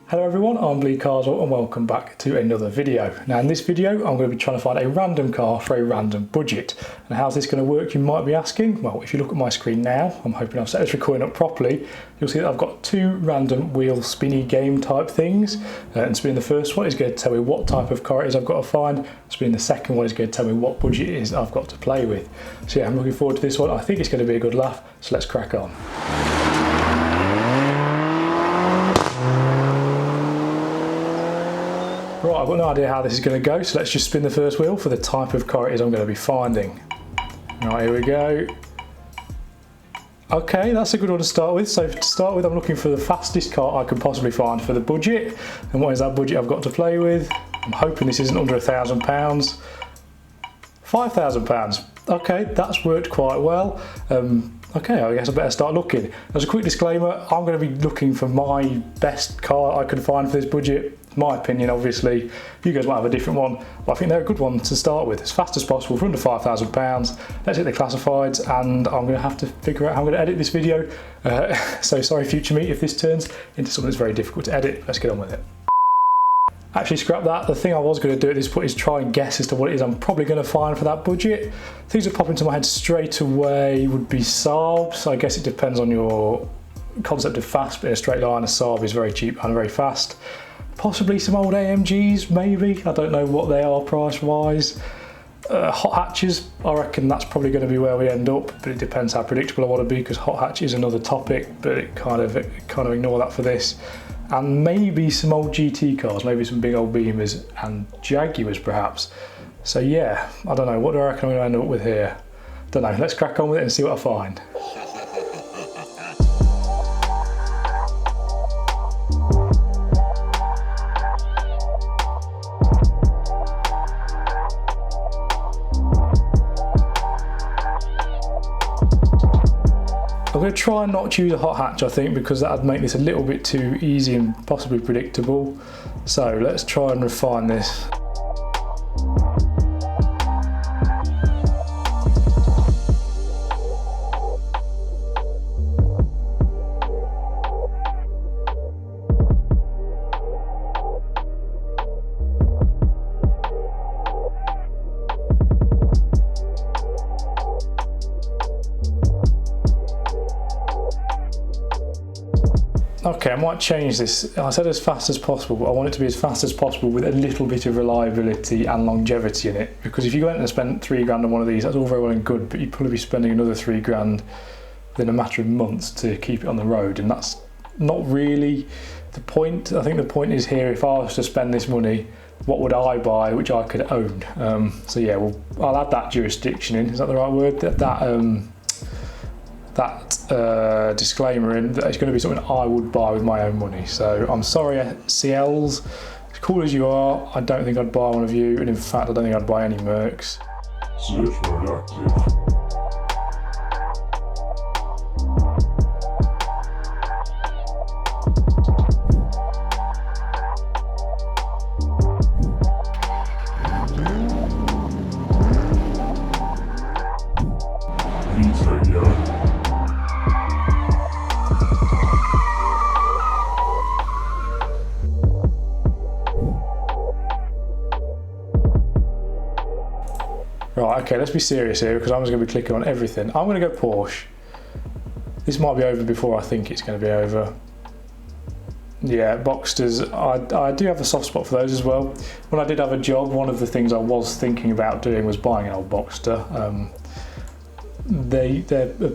Hello everyone, I'm Lee Carswell and welcome back to another video. Now in this video I'm going to be trying to find a random car for a random budget. And how's this going to work, you might be asking? Well, if you look at my screen now, I'm hoping I've set this recording up properly, you'll see that I've got two random wheel spinny game type things. And spinning the first one is going to tell me what type of car it is I've got to find. Spinning the second one is going to tell me what budget it is I've got to play with. So yeah, I'm looking forward to this one. I think it's going to be a good laugh, so let's crack on. Right, I've got no idea how this is going to go, so let's just spin the first wheel for the type of car it is I'm going to be finding. Right, here we go. Okay, that's a good one to start with. So to start with, I'm looking for the fastest car I can possibly find for the budget. And what is that budget I've got to play with? I'm hoping this isn't under £1,000. £5,000. Okay, that's worked quite well. Okay, I guess I better start looking. As a quick disclaimer, I'm going to be looking for my best car I can find for this budget. My opinion, obviously, you guys might have a different one, but I think they're a good one to start with, as fast as possible for under £5,000. Let's hit the classifieds, and I'm going to have to figure out how I'm going to edit this video. So sorry, future me, if this turns into something that's very difficult to edit. Let's get on with it. Actually, scrap that. The thing I was going to do at this point is try and guess as to what it is I'm probably going to find for that budget. Things that pop into my head straight away would be Saab, so I guess it depends on your concept of fast, but in a straight line, a Saab is very cheap and very fast. Possibly some old AMGs, maybe. I don't know what they are price-wise. Hot hatches, I reckon that's probably going to be where we end up, but it depends how predictable I want to be, because hot hatch is another topic, but it kind of ignore that for this. And maybe some old GT cars, maybe some big old Beamers and Jaguars perhaps. So yeah, I don't know, what do I reckon I'm going to end up with here? Don't know, let's crack on with it and see what I find. I'm going to try and not choose a hot hatch, I think, because that would make this a little bit too easy and possibly predictable. So let's try and refine this. Okay, I might change this. I said as fast as possible, but I want it to be as fast as possible with a little bit of reliability and longevity in it. Because if you went and spent £3 grand on one of these, that's all very well and good, but you'd probably be spending another £3 grand within a matter of months to keep it on the road, and that's not really the point. I think the point is here, if I was to spend this money, what would I buy which I could own? So yeah, well, I'll add that jurisdiction in. Is that the right word? That disclaimer in that it's going to be something I would buy with my own money. So I'm sorry, CLs, as cool as you are, I don't think I'd buy one of you, and in fact I don't think I'd buy any Mercs. Search mode active. Right, okay, let's be serious here, because I'm just going to be clicking on everything. I'm going to go Porsche. This might be over before I think it's going to be over. Yeah, Boxsters, I do have a soft spot for those as well. When I did have a job, one of the things I was thinking about doing was buying an old Boxster. They're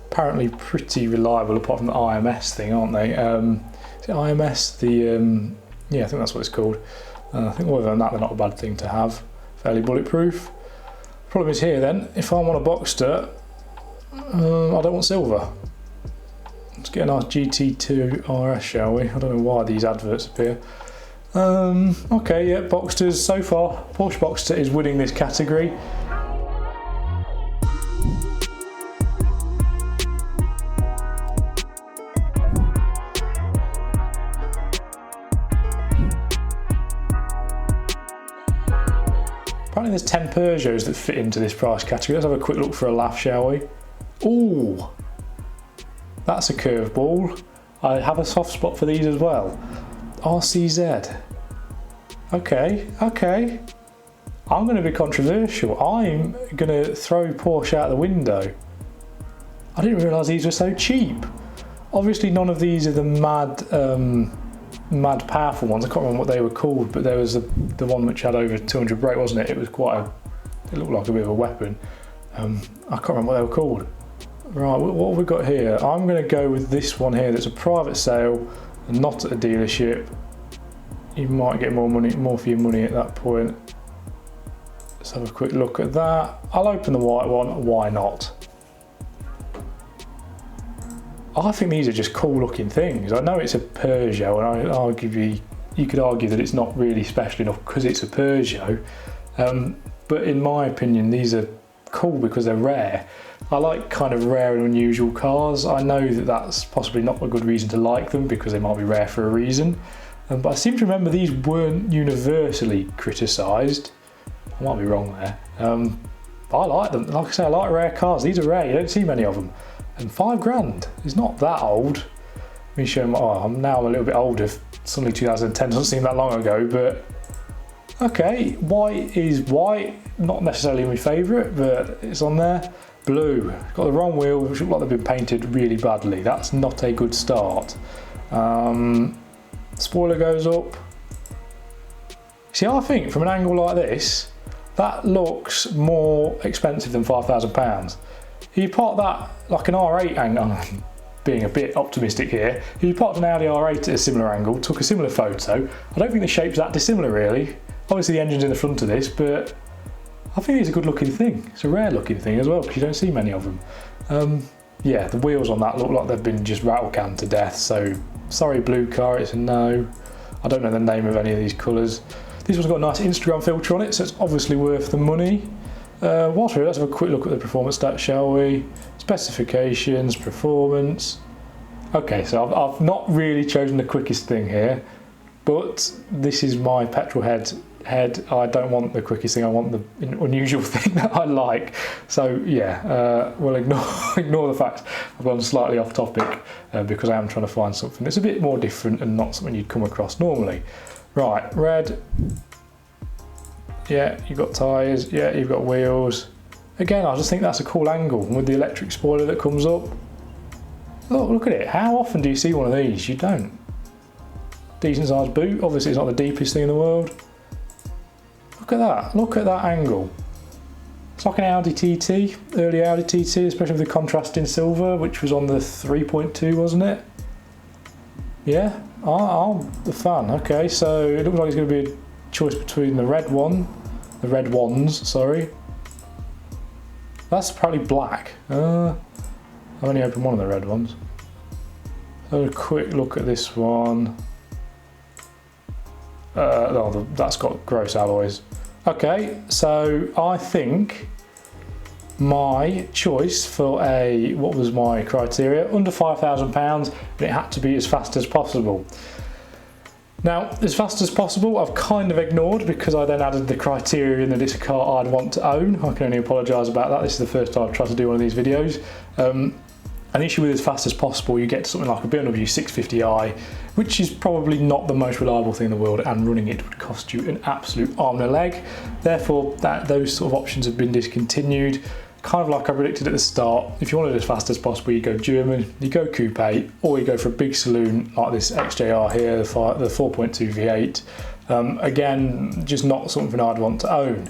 apparently pretty reliable, apart from the IMS thing, aren't they? Is it IMS? Yeah, I think that's what it's called. I think other than that, they're not a bad thing to have. Fairly bulletproof. Problem is here then, if I want a Boxster, I don't want silver. Let's get a nice GT2 RS, shall we? I don't know why these adverts appear. Okay, yeah, Boxsters so far. Porsche Boxster is winning this category. Apparently there's 10 Peugeots that fit into this price category. Let's have a quick look for a laugh, shall we? Ooh, that's a curveball. I have a soft spot for these as well. RCZ. Okay, okay. I'm going to be controversial. I'm going to throw Porsche out the window. I didn't realise these were so cheap. Obviously none of these are the mad powerful ones. I can't remember what they were called, but there was the one which had over 200 brake, wasn't it? It was it looked like a bit of a weapon. I can't remember what they were called. Right, what have we got here? I'm going to go with this one here that's a private sale and not at a dealership. You might get more for your money at that point. Let's have a quick look at that. I'll open the white one, why not? I think these are just cool looking things. I know it's a Peugeot, and you could argue that it's not really special enough because it's a Peugeot. But in my opinion, these are cool because they're rare. I like kind of rare and unusual cars. I know that that's possibly not a good reason to like them because they might be rare for a reason. But I seem to remember these weren't universally criticised. I might be wrong there. I like them. Like I say, I like rare cars. These are rare. You don't see many of them. And £5 is not that old. Let me show them. I'm now a little bit older. Suddenly 2010 doesn't seem that long ago, but okay. White is white. Not necessarily my favourite, but it's on there. Blue. Got the wrong wheel, which look like they've been painted really badly. That's not a good start. Spoiler goes up. See, I think from an angle like this, that looks more expensive than £5,000. If you park that like an R8 angle, I'm being a bit optimistic here, if you parked an Audi R8 at a similar angle, took a similar photo, I don't think the shape's that dissimilar really. Obviously the engine's in the front of this, but I think it's a good looking thing. It's a rare looking thing as well because you don't see many of them. Yeah, the wheels on that look like they've been just rattle canned to death, so sorry blue car, it's a no. I don't know the name of any of these colours. This one's got a nice Instagram filter on it, so it's obviously worth the money. Whilst we're here, let's have a quick look at the performance stats, shall we? Specifications, performance. Okay, so I've not really chosen the quickest thing here, but this is my petrol head. I don't want the quickest thing, I want the unusual thing that I like. So yeah, we'll ignore the fact I've gone slightly off topic because I am trying to find something that's a bit more different and not something you'd come across normally. Right, red. Yeah, you've got tyres, yeah, you've got wheels. Again, I just think that's a cool angle with the electric spoiler that comes up. Look at it, how often do you see one of these? You don't. Decent sized boot, obviously it's not the deepest thing in the world. Look at that angle. It's like an Audi TT, early Audi TT, especially with the contrasting silver, which was on the 3.2, wasn't it? Yeah, I'm the fan. Okay, so it looks like it's going to be a choice between the red ones, sorry. That's probably black. I've only opened one of the red ones. So a quick look at this one. That's got gross alloys. Okay, so I think my choice for what was my criteria? Under £5,000, and it had to be as fast as possible. Now, as fast as possible, I've kind of ignored because I then added the criterion that it's a car I'd want to own. I can only apologise about that. This is the first time I've tried to do one of these videos. An issue with as fast as possible, you get to something like a BMW 650i, which is probably not the most reliable thing in the world, and running it would cost you an absolute arm and a leg. Therefore, those sort of options have been discontinued. Kind of like I predicted at the start, if you want it as fast as possible, you go German, you go coupe, or you go for a big saloon like this XJR here, the 4.2 V8. Again, just not something I'd want to own.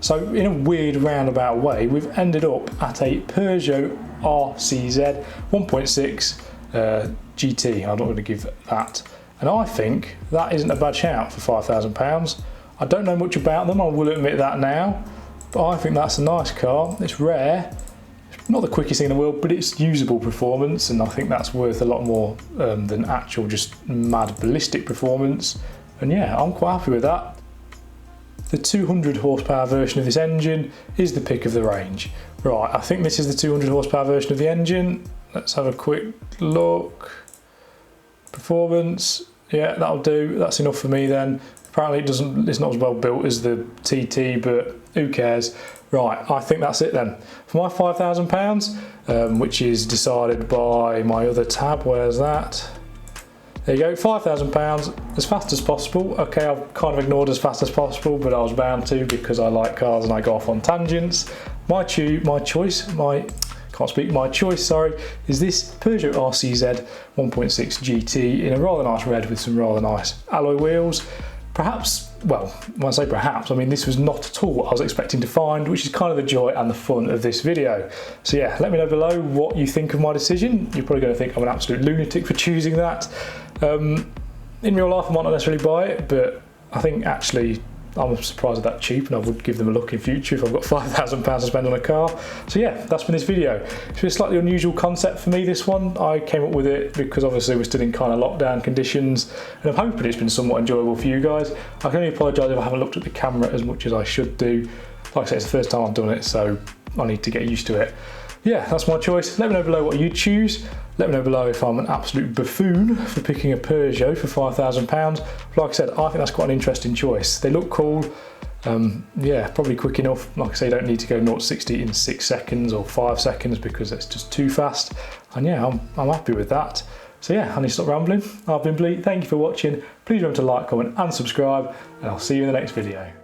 So in a weird roundabout way, we've ended up at a Peugeot RCZ 1.6 GT. I'm not going to give that. And I think that isn't a bad shout for £5,000. I don't know much about them, I will admit that now. But I think that's a nice car. It's rare. It's not the quickest thing in the world, but it's usable performance, and I think that's worth a lot more than actual just mad ballistic performance. And yeah, I'm quite happy with that. The 200 horsepower version of this engine is the pick of the range. Right, I think this is the 200 horsepower version of the engine. Let's have a quick look. Performance, yeah, that'll do. That's enough for me then. Apparently it's not as well built as the TT, but who cares? Right, I think that's it then. For my £5,000, which is decided by my other tab, where's that? There you go, £5,000, as fast as possible. Okay, I've kind of ignored as fast as possible, but I was bound to because I like cars and I go off on tangents. My choice is this Peugeot RCZ 1.6 GT in a rather nice red with some rather nice alloy wheels. Perhaps, well, when I say perhaps, I mean this was not at all what I was expecting to find, which is kind of the joy and the fun of this video. So yeah, let me know below what you think of my decision. You're probably going to think I'm an absolute lunatic for choosing that. In real life I might not necessarily buy it, but I think actually I'm surprised at that cheap, and I would give them a look in future if I've got £5,000 to spend on a car. So yeah, that's been this video. It's been a slightly unusual concept for me, this one. I came up with it because obviously we're still in kind of lockdown conditions, and I'm hoping it's been somewhat enjoyable for you guys. I can only apologise if I haven't looked at the camera as much as I should do. Like I said, it's the first time I've done it, so I need to get used to it. Yeah, that's my choice. Let me know below what you choose. Let me know below if I'm an absolute buffoon for picking a Peugeot for £5,000. Like I said, I think that's quite an interesting choice. They look cool. Yeah, probably quick enough. Like I say, you don't need to go 0 to 60 in 6 seconds or 5 seconds because it's just too fast. And yeah, I'm happy with that. So yeah, I need to stop rambling. I've been Bleak. Thank you for watching. Please remember to like, comment and subscribe, and I'll see you in the next video.